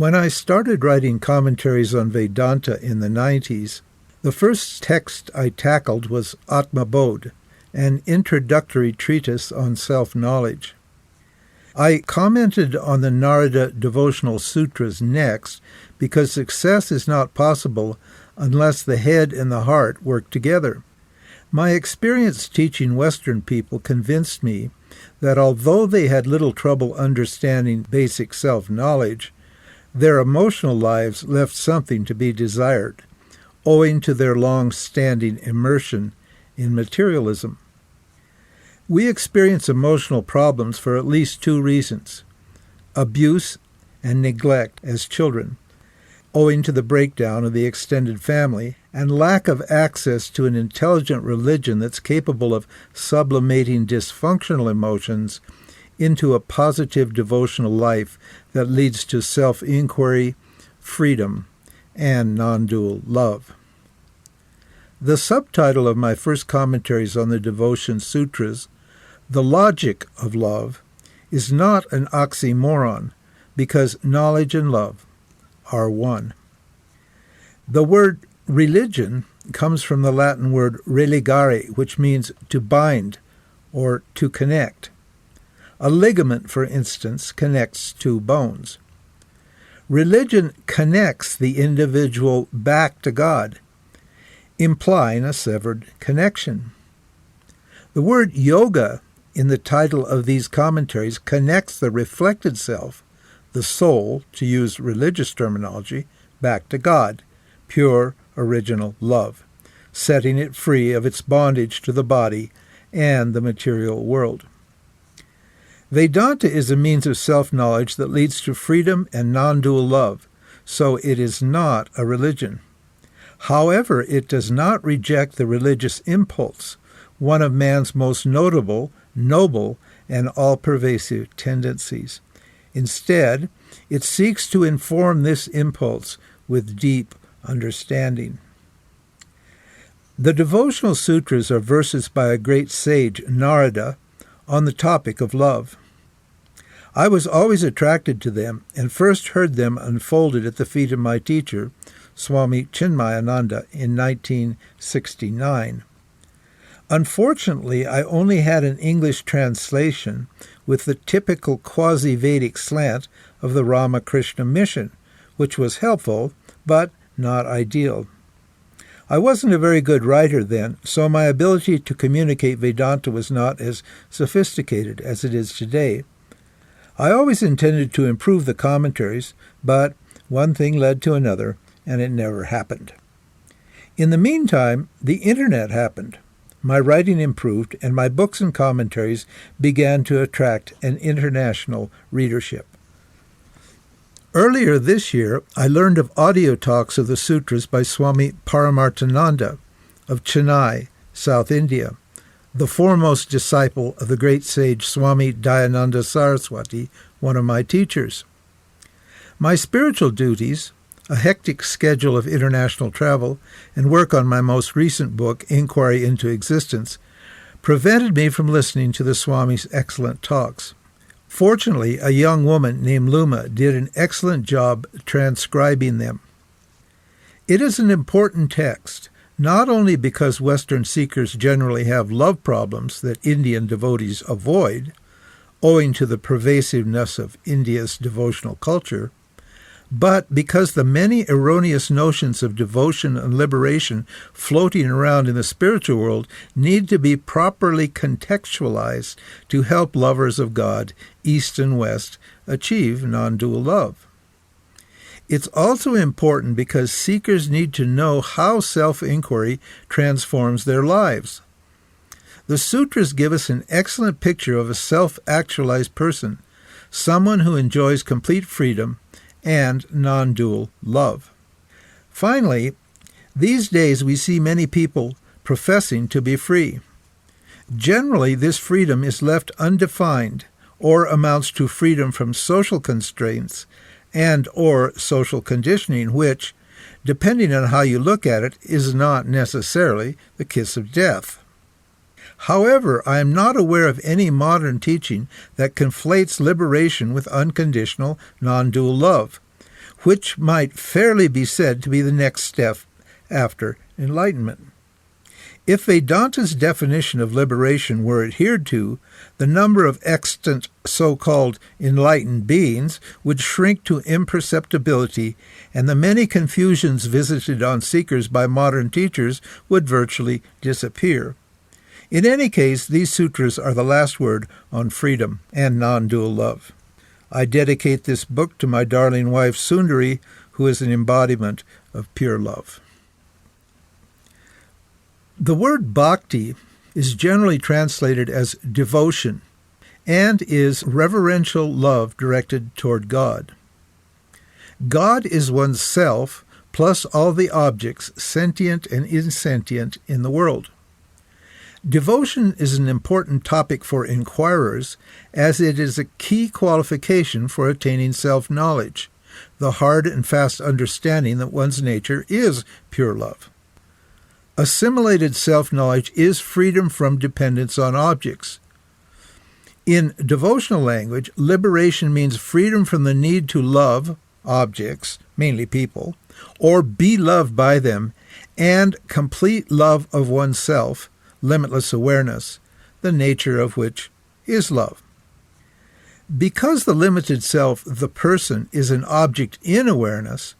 When I started writing commentaries on Vedanta in the 90s, the first text I tackled was Atma Bodh, an introductory treatise on self-knowledge. I commented on the Narada Devotional Sutras next because success is not possible unless the head and the heart work together. My experience teaching Western people convinced me that although they had little trouble understanding basic self-knowledge, their emotional lives left something to be desired, owing to their long-standing immersion in materialism. We experience emotional problems for at least two reasons: abuse and neglect as children, owing to the breakdown of the extended family, and lack of access to an intelligent religion that's capable of sublimating dysfunctional emotions into a positive devotional life that leads to self-inquiry, freedom, and non-dual love. The subtitle of my first commentaries on the Devotion Sutras, The Logic of Love, is not an oxymoron, because knowledge and love are one. The word religion comes from the Latin word religare, which means to bind or to connect. A ligament, for instance, connects two bones. Religion connects the individual back to God, implying a severed connection. The word yoga in the title of these commentaries connects the reflected self, the soul, to use religious terminology, back to God, pure original love, setting it free of its bondage to the body and the material world. Vedanta is a means of self-knowledge that leads to freedom and non-dual love, so it is not a religion. However, it does not reject the religious impulse, one of man's most notable, noble, and all-pervasive tendencies. Instead, it seeks to inform this impulse with deep understanding. The Devotional Sutras are verses by a great sage, Narada, on the topic of love. I was always attracted to them and first heard them unfolded at the feet of my teacher, Swami Chinmayananda, in 1969. Unfortunately, I only had an English translation with the typical quasi-Vedic slant of the Ramakrishna mission, which was helpful, but not ideal. I wasn't a very good writer then, so my ability to communicate Vedanta was not as sophisticated as it is today. I always intended to improve the commentaries, but one thing led to another, and it never happened. In the meantime, the Internet happened. My writing improved, and my books and commentaries began to attract an international readership. Earlier this year, I learned of audio talks of the sutras by Swami Paramarthananda of Chennai, South India, the foremost disciple of the great sage Swami Dayananda Saraswati, one of my teachers. My spiritual duties, a hectic schedule of international travel, and work on my most recent book, Inquiry into Existence, prevented me from listening to the Swami's excellent talks. Fortunately, a young woman named Luma did an excellent job transcribing them. It is an important text, not only because Western seekers generally have love problems that Indian devotees avoid, owing to the pervasiveness of India's devotional culture, but because the many erroneous notions of devotion and liberation floating around in the spiritual world need to be properly contextualized to help lovers of God, East and West, achieve non-dual love. It's also important because seekers need to know how self-inquiry transforms their lives. The sutras give us an excellent picture of a self-actualized person, someone who enjoys complete freedom and non-dual love. Finally, these days we see many people professing to be free. Generally, this freedom is left undefined or amounts to freedom from social constraints and or social conditioning, which, depending on how you look at it, is not necessarily the kiss of death. However, I am not aware of any modern teaching that conflates liberation with unconditional non-dual love, which might fairly be said to be the next step after enlightenment. If Vedanta's definition of liberation were adhered to, the number of extant so-called enlightened beings would shrink to imperceptibility, and the many confusions visited on seekers by modern teachers would virtually disappear. In any case, these sutras are the last word on freedom and non-dual love. I dedicate this book to my darling wife Sundari, who is an embodiment of pure love. The word bhakti is generally translated as devotion and is reverential love directed toward God. God is one's self plus all the objects, sentient and insentient, in the world. Devotion is an important topic for inquirers, as it is a key qualification for attaining self-knowledge, the hard and fast understanding that one's nature is pure love. Assimilated self-knowledge is freedom from dependence on objects. In devotional language, liberation means freedom from the need to love objects, mainly people, or be loved by them, and complete love of oneself, limitless awareness, the nature of which is love. Because the limited self, the person, is an object in awareness,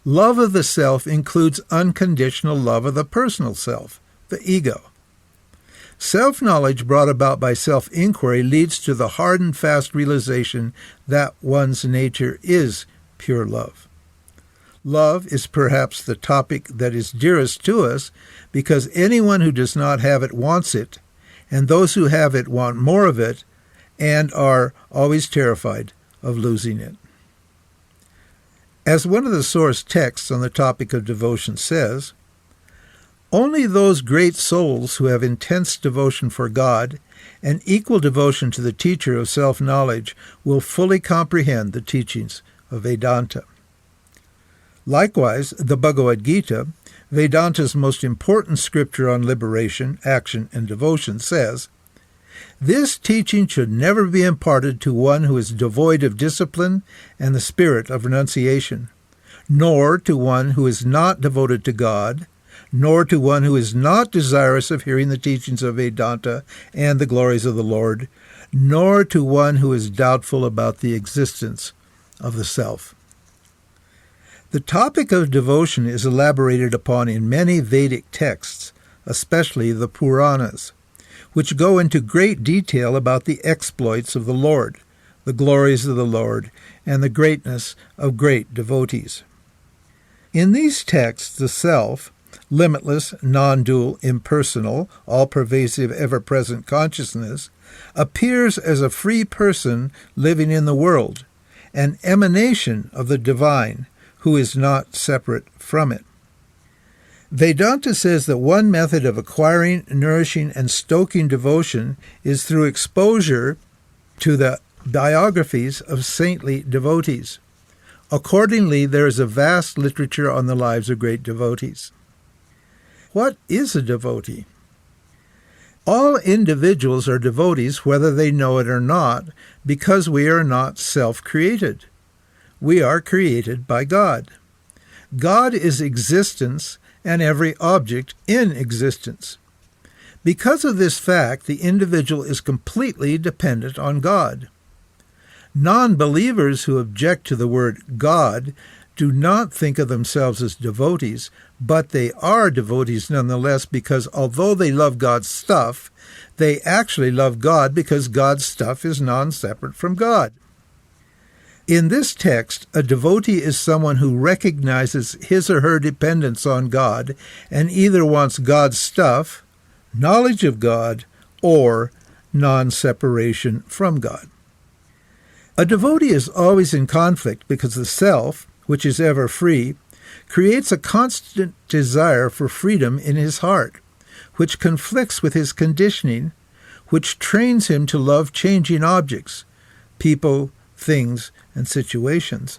love of the self includes unconditional love of the personal self, the ego. Self-knowledge brought about by self-inquiry leads to the hard and fast realization that one's nature is pure love. Love is perhaps the topic that is dearest to us because anyone who does not have it wants it, and those who have it want more of it and are always terrified of losing it. As one of the source texts on the topic of devotion says, "Only those great souls who have intense devotion for God and equal devotion to the teacher of self-knowledge will fully comprehend the teachings of Vedanta." Likewise, the Bhagavad Gita, Vedanta's most important scripture on liberation, action, and devotion, says, "This teaching should never be imparted to one who is devoid of discipline and the spirit of renunciation, nor to one who is not devoted to God, nor to one who is not desirous of hearing the teachings of Vedanta and the glories of the Lord, nor to one who is doubtful about the existence of the self." The topic of devotion is elaborated upon in many Vedic texts, especially the Puranas, which go into great detail about the exploits of the Lord, the glories of the Lord, and the greatness of great devotees. In these texts, the self, limitless, non-dual, impersonal, all-pervasive, ever-present consciousness, appears as a free person living in the world, an emanation of the divine, who is not separate from it. Vedanta says that one method of acquiring, nourishing, and stoking devotion is through exposure to the biographies of saintly devotees. Accordingly, there is a vast literature on the lives of great devotees. What is a devotee? All individuals are devotees whether they know it or not, because we are not self-created. We are created by God. God is existence and every object in existence. Because of this fact, the individual is completely dependent on God. Non-believers who object to the word God do not think of themselves as devotees, but they are devotees nonetheless because although they love God's stuff, they actually love God because God's stuff is non-separate from God. In this text, a devotee is someone who recognizes his or her dependence on God and either wants God's stuff, knowledge of God, or non-separation from God. A devotee is always in conflict because the self, which is ever free, creates a constant desire for freedom in his heart, which conflicts with his conditioning, which trains him to love changing objects, people, things, and situations.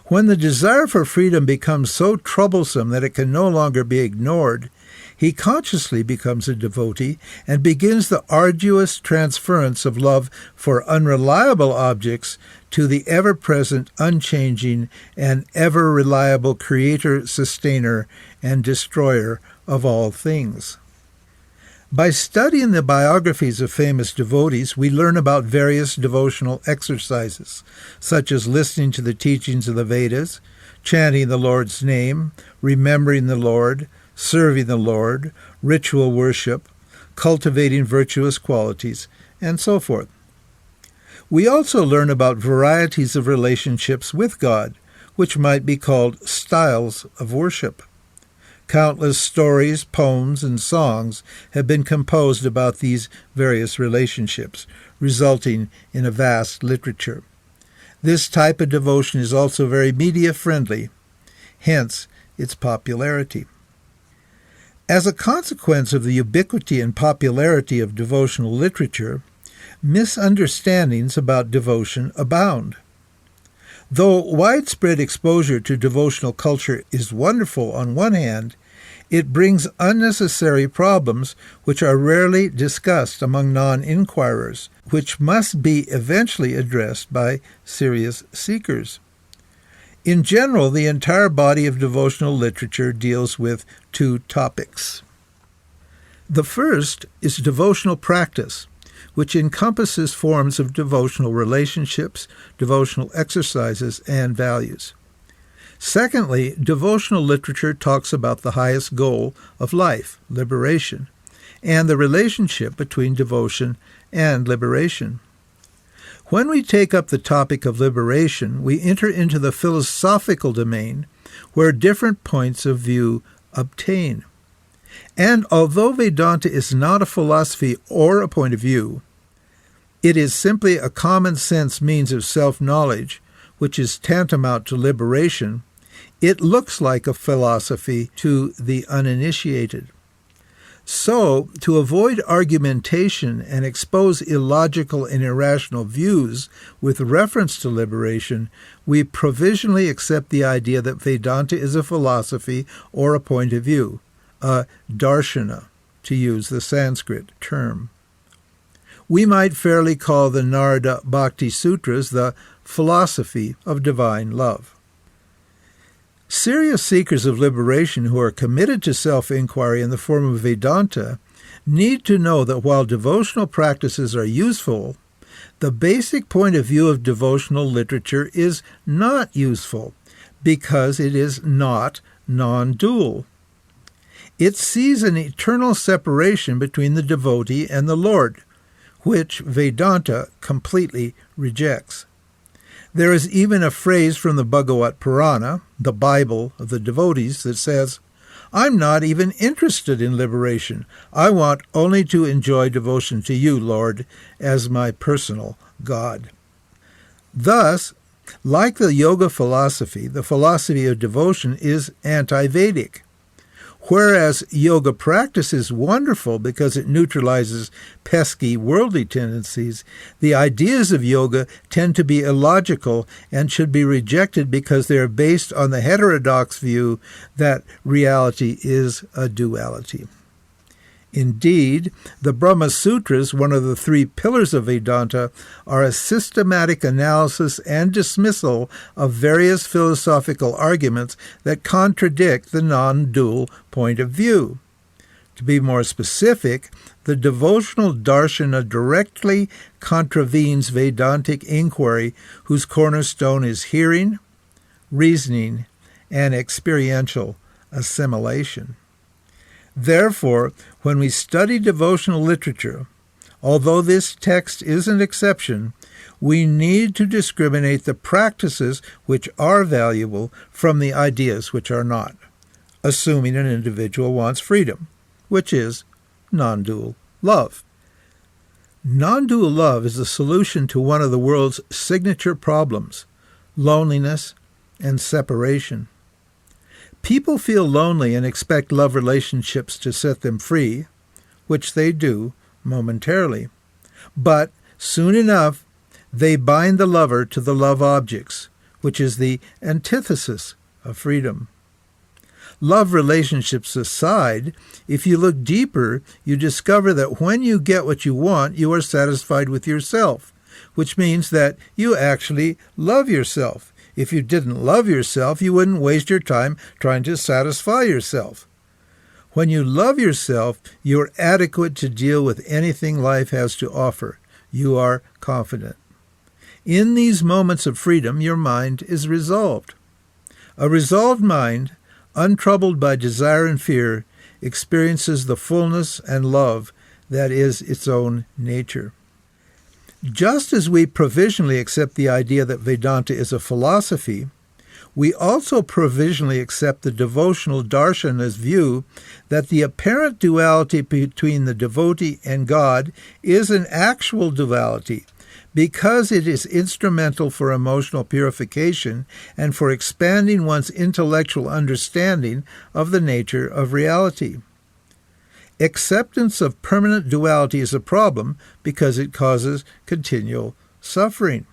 When the desire for freedom becomes so troublesome that it can no longer be ignored, he consciously becomes a devotee and begins the arduous transference of love for unreliable objects to the ever-present, unchanging, and ever-reliable creator, sustainer, and destroyer of all things. By studying the biographies of famous devotees, we learn about various devotional exercises, such as listening to the teachings of the Vedas, chanting the Lord's name, remembering the Lord, serving the Lord, ritual worship, cultivating virtuous qualities, and so forth. We also learn about varieties of relationships with God, which might be called styles of worship. Countless stories, poems, and songs have been composed about these various relationships, resulting in a vast literature. This type of devotion is also very media-friendly, hence its popularity. As a consequence of the ubiquity and popularity of devotional literature, misunderstandings about devotion abound. Though widespread exposure to devotional culture is wonderful on one hand, it brings unnecessary problems which are rarely discussed among non-inquirers, which must be eventually addressed by serious seekers. In general, the entire body of devotional literature deals with two topics. The first is devotional practice, which encompasses forms of devotional relationships, devotional exercises, and values. Secondly, devotional literature talks about the highest goal of life, liberation, and the relationship between devotion and liberation. When we take up the topic of liberation, we enter into the philosophical domain, where different points of view obtain. And although Vedanta is not a philosophy or a point of view, it is simply a common-sense means of self-knowledge, which is tantamount to liberation. It looks like a philosophy to the uninitiated. So, to avoid argumentation and expose illogical and irrational views with reference to liberation, we provisionally accept the idea that Vedanta is a philosophy or a point of view, a darshana, to use the Sanskrit term. We might fairly call the Narada Bhakti Sutras the philosophy of divine love. Serious seekers of liberation who are committed to self-inquiry in the form of Vedanta need to know that while devotional practices are useful, the basic point of view of devotional literature is not useful because it is not non-dual. It sees an eternal separation between the devotee and the Lord, which Vedanta completely rejects. There is even a phrase from the Bhagavad Purana, the Bible of the devotees, that says, "I'm not even interested in liberation. I want only to enjoy devotion to you, Lord, as my personal God." Thus, like the yoga philosophy, the philosophy of devotion is anti-Vedic. Whereas yoga practice is wonderful because it neutralizes pesky worldly tendencies, the ideas of yoga tend to be illogical and should be rejected because they are based on the heterodox view that reality is a duality. Indeed, the Brahma Sutras, one of the three pillars of Vedanta, are a systematic analysis and dismissal of various philosophical arguments that contradict the non-dual point of view. To be more specific, the devotional darshana directly contravenes Vedantic inquiry, whose cornerstone is hearing, reasoning, and experiential assimilation. Therefore, when we study devotional literature, although this text is an exception, we need to discriminate the practices which are valuable from the ideas which are not, assuming an individual wants freedom, which is non-dual love. Non-dual love is the solution to one of the world's signature problems, loneliness and separation. People feel lonely and expect love relationships to set them free, which they do momentarily. But soon enough, they bind the lover to the love objects, which is the antithesis of freedom. Love relationships aside, if you look deeper, you discover that when you get what you want, you are satisfied with yourself, which means that you actually love yourself. If you didn't love yourself, you wouldn't waste your time trying to satisfy yourself. When you love yourself, you're adequate to deal with anything life has to offer. You are confident. In these moments of freedom, your mind is resolved. A resolved mind, untroubled by desire and fear, experiences the fullness and love that is its own nature. Just as we provisionally accept the idea that Vedanta is a philosophy, we also provisionally accept the devotional darshana's view that the apparent duality between the devotee and God is an actual duality, because it is instrumental for emotional purification and for expanding one's intellectual understanding of the nature of reality. Acceptance of permanent duality is a problem because it causes continual suffering.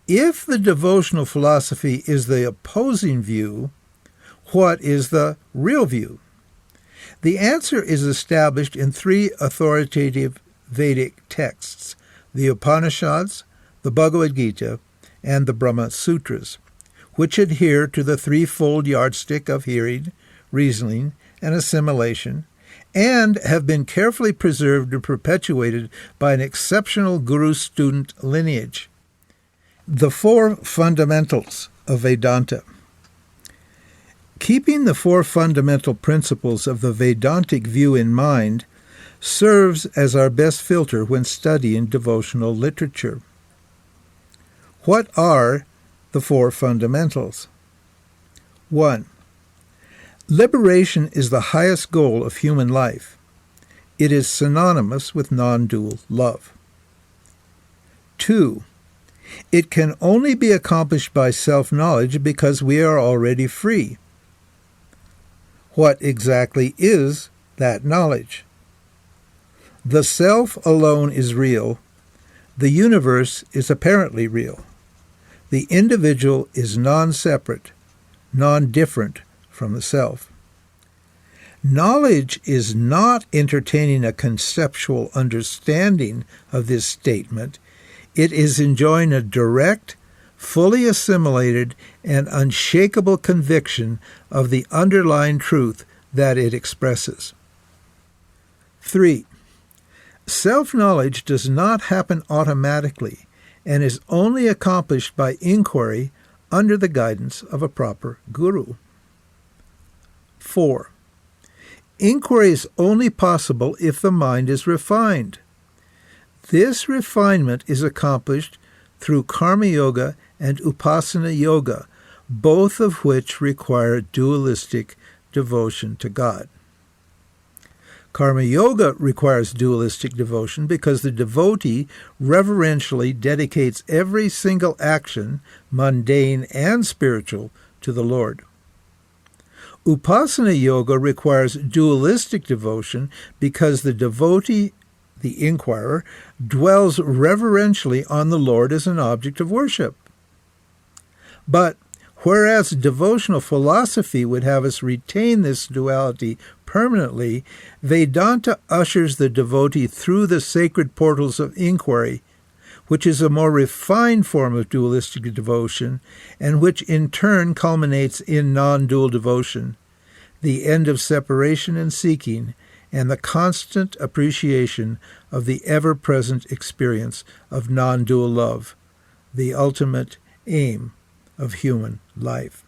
If the devotional philosophy is the opposing view, what is the real view? The answer is established in three authoritative Vedic texts: the Upanishads, the Bhagavad Gita, and the Brahma Sutras, which adhere to the threefold yardstick of hearing, reasoning, and assimilation, and have been carefully preserved and perpetuated by an exceptional guru-student lineage. The four fundamentals of Vedanta. Keeping the four fundamental principles of the Vedantic view in mind serves as our best filter when studying devotional literature. What are the four fundamentals? 1. Liberation is the highest goal of human life. It is synonymous with non-dual love. 2. It can only be accomplished by self-knowledge because we are already free. What exactly is that knowledge? The self alone is real. The universe is apparently real. The individual is non-separate, non-different from the self. Knowledge is not entertaining a conceptual understanding of this statement. It is enjoying a direct, fully assimilated, and unshakable conviction of the underlying truth that it expresses. 3. Self-knowledge does not happen automatically and is only accomplished by inquiry under the guidance of a proper guru. 4. Inquiry is only possible if the mind is refined. This refinement is accomplished through karma yoga and upasana yoga, both of which require dualistic devotion to God. Karma yoga requires dualistic devotion because the devotee reverentially dedicates every single action, mundane and spiritual, to the Lord. Upasana yoga requires dualistic devotion because the devotee, the inquirer, dwells reverentially on the Lord as an object of worship. But whereas devotional philosophy would have us retain this duality permanently, Vedanta ushers the devotee through the sacred portals of inquiry, which is a more refined form of dualistic devotion, and which in turn culminates in non-dual devotion, the end of separation and seeking, and the constant appreciation of the ever-present experience of non-dual love, the ultimate aim of human life.